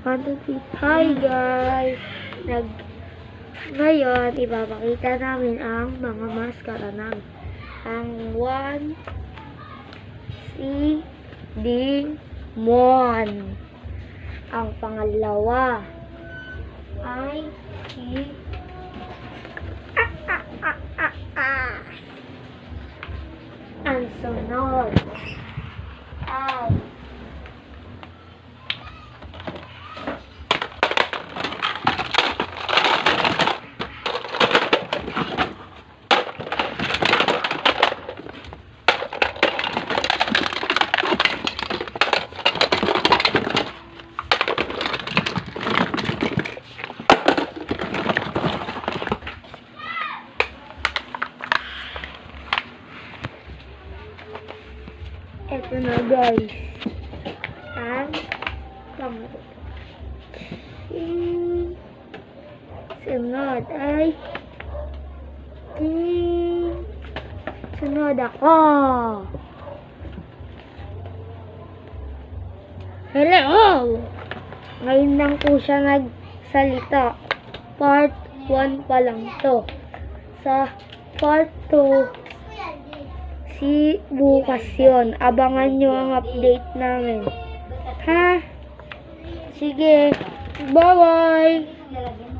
1, 2, 3. Hi guys! Ngayon, ipapakita namin ang mga maskara namin. Ang 1, si Dingmon. Ang pangalawa ay si ang sunod ay eto na guys. Ang sunod ay sunod ako. Hello! Ngayon lang po siya nagsalita. Part 1 pa lang to. Sa part 2, si bukas yun. Abangan nyo ang update namin. Ha? Sige. Bye-bye!